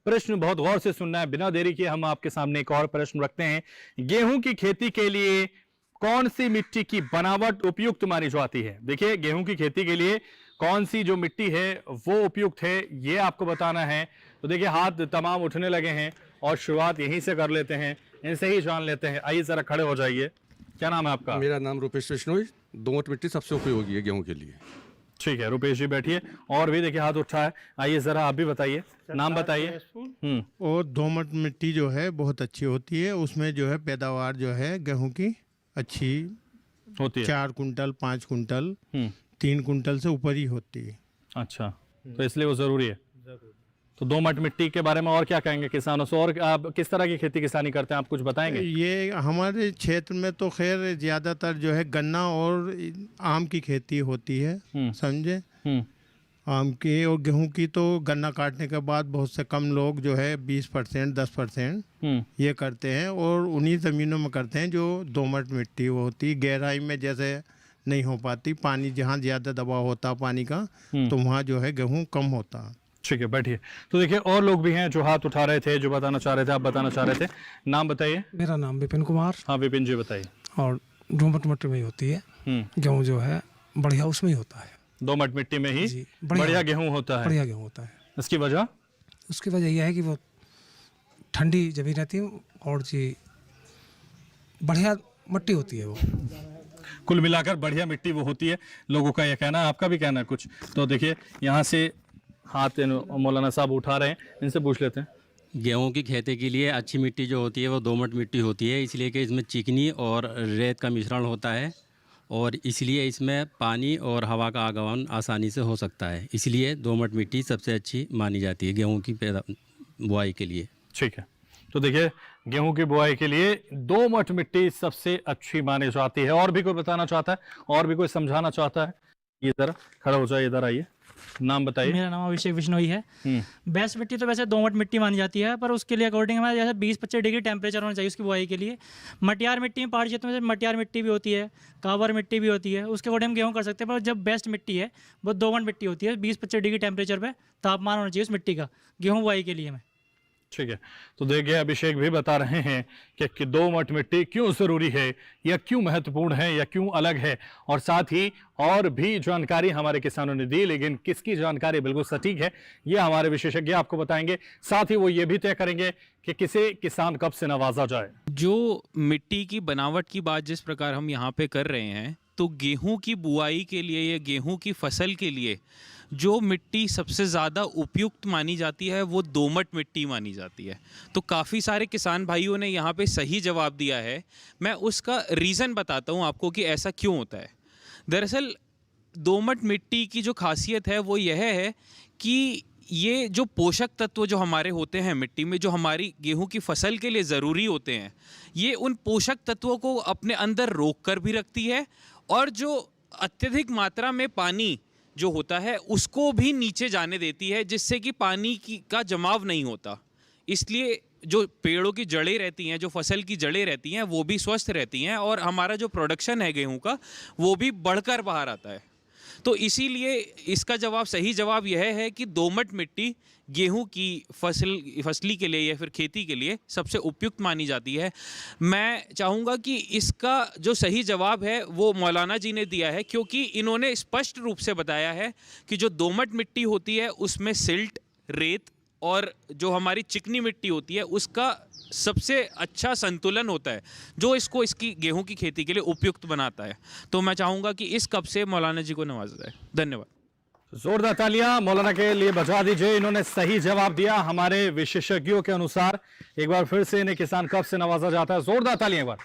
प्रश्न बहुत गौर से सुनना है। बिना देरी के हम आपके सामने एक और प्रश्न रखते हैं। गेहूं की खेती के लिए कौन सी मिट्टी की बनावट उपयुक्त मानी जाती है? देखिए, गेहूं की खेती के लिए कौन सी जो मिट्टी है वो उपयुक्त है, ये आपको बताना है। तो देखिए, हाथ तमाम उठने लगे हैं और शुरुआत यहीं से कर लेते हैं, इनसे ही जान लेते हैं। आइए जरा खड़े हो जाइए। क्या नाम है आपका? मेरा नाम रूपेश बिश्नोई। दोमट मिट्टी सबसे उपयोगी है गेहूं के लिए। ठीक है, रुपेश जी बैठिए। और भी देखिए हाथ उठा है, आइए जरा आप भी बताइए, नाम बताइए। और दोमट मिट्टी जो है बहुत अच्छी होती है, उसमें जो है पैदावार जो है गेहूं की अच्छी होती है। 4 कुंटल 5 कुंटल 3 कुंटल से ऊपर ही होती है। अच्छा, तो इसलिए वो जरूरी है। तो दोमट मिट्टी के बारे में और क्या कहेंगे किसानों से? और आप किस तरह की खेती किसानी करते हैं, आप कुछ बताएंगे? ये हमारे क्षेत्र में तो खैर ज़्यादातर जो है गन्ना और आम की खेती होती है, समझे। आम की और गेहूं की तो गन्ना काटने के बाद बहुत से कम लोग जो है 20% 10% ये करते हैं, और उन्हीं ज़मीनों में करते हैं जो दोमट मिट्टी वो होती है। गहराई में जैसे नहीं हो पाती, पानी जहाँ ज़्यादा दबाव होता पानी का तो वहाँ जो है गेहूं कम होता। ठीक है, बैठिए। तो देखिए, और लोग भी हैं जो हाथ उठा रहे थे, जो बताना चाह रहे थे। आप बताना चाह रहे थे, नाम बताइए। मेरा नाम विपिन कुमार। हाँ विपिन जी बताइए। और दोमट मिट्टी में ही होती है गेहूँ, जो है बढ़िया उसमें ही होता है। दोमट मिट्टी में ही बढ़िया गेहूं होता है। बढ़िया गेहूँ होता है। इसकी वजह? उसकी वजह यह है कि वो ठंडी जमी रहती है और जी बढ़िया मिट्टी होती है वो। कुल मिलाकर बढ़िया मिट्टी वो होती है, लोगों का यह कहना है। आपका भी कहना है कुछ? तो देखिए, यहाँ से हाथ मौलाना साहब उठा रहे हैं, इनसे पूछ लेते हैं। गेहूं की खेती के लिए अच्छी मिट्टी जो होती है वो दोमट मिट्टी होती है, इसलिए कि इसमें चिकनी और रेत का मिश्रण होता है, और इसलिए इसमें पानी और हवा का आगमन आसानी से हो सकता है। इसलिए दोमट मिट्टी सबसे अच्छी मानी जाती है गेहूं की बुआई के लिए। ठीक है, तो देखिए, गेहूं की बुआई के लिए दोमट मिट्टी सबसे अच्छी मानी जाती है। और भी कोई बताना चाहता है, और भी कोई समझाना चाहता है? ये जरा खड़ा हो जाए, इधर आइए, नाम बताइए। मेरा नाम अभिषेक बिश्नोई है। बेस्ट मिट्टी तो वैसे दोमट मिट्टी मानी जाती है, पर उसके लिए अकॉर्डिंग हमारे जैसे 20-25 डिग्री टेम्परेचर होना चाहिए उसकी बुआई के लिए। मटियार मिट्टी में पहाड़ी क्षेत्र में मटियार मिट्टी भी होती है, काबर मिट्टी भी होती है, उसके अकॉर्डिंग हम गेहूँ कर सकते हैं। पर जब बेस्ट मिट्टी है वो दोमट मिट्टी होती है। 20-25 डिग्री टेम्परेचर पर तापमान होना चाहिए उस मिट्टी का गेहूँ बुआई के लिए में। ठीक है, तो देखिए, अभिषेक भी बता रहे हैं कि दोमट मिट्टी क्यों जरूरी है, या क्यों महत्वपूर्ण है, या क्यों अलग है। और साथ ही और भी जानकारी हमारे किसानों ने दी, लेकिन किसकी जानकारी बिल्कुल सटीक है ये हमारे विशेषज्ञ आपको बताएंगे। साथ ही वो ये भी तय करेंगे कि किसे किसान कब से नवाजा जाए। जो मिट्टी की बनावट की बात जिस प्रकार हम यहाँ पे कर रहे हैं, तो गेहूं की बुआई के लिए या गेहूं की फसल के लिए जो मिट्टी सबसे ज़्यादा उपयुक्त मानी जाती है वो दोमट मिट्टी मानी जाती है। तो काफ़ी सारे किसान भाइयों ने यहाँ पे सही जवाब दिया है। मैं उसका रीज़न बताता हूँ आपको कि ऐसा क्यों होता है। दरअसल दोमट मिट्टी की जो खासियत है वो यह है कि ये जो पोषक तत्व जो हमारे होते हैं मिट्टी में, जो हमारी गेहूं की फसल के लिए ज़रूरी होते हैं, ये उन पोषक तत्वों को अपने अंदर रोक कर भी रखती है, और जो अत्यधिक मात्रा में पानी जो होता है उसको भी नीचे जाने देती है, जिससे कि पानी का जमाव नहीं होता। इसलिए जो पेड़ों की जड़ें रहती हैं, जो फसल की जड़ें रहती हैं, वो भी स्वस्थ रहती हैं, और हमारा जो प्रोडक्शन है गेहूं का वो भी बढ़कर बाहर आता है। तो इसीलिए इसका जवाब, सही जवाब यह है कि दोमट मिट्टी गेहूं की फसली के लिए या फिर खेती के लिए सबसे उपयुक्त मानी जाती है। मैं चाहूँगा कि इसका जो सही जवाब है वो मौलाना जी ने दिया है, क्योंकि इन्होंने स्पष्ट रूप से बताया है कि जो दोमट मिट्टी होती है उसमें सिल्ट, रेत और जो हमारी चिकनी मिट्टी होती है उसका सबसे अच्छा संतुलन होता है, जो इसकी गेहूं की खेती के लिए उपयुक्त बनाता है। तो मैं चाहूँगा कि इस कप से मौलाना जी को नवाजा जाए। धन्यवाद। जोरदार तालियां मौलाना के लिए बजा दीजिए, इन्होंने सही जवाब दिया हमारे विशेषज्ञों के अनुसार। एक बार फिर से इन्हें किसान कब से नवाजा जाता है, जोरदार तालियां एक बार।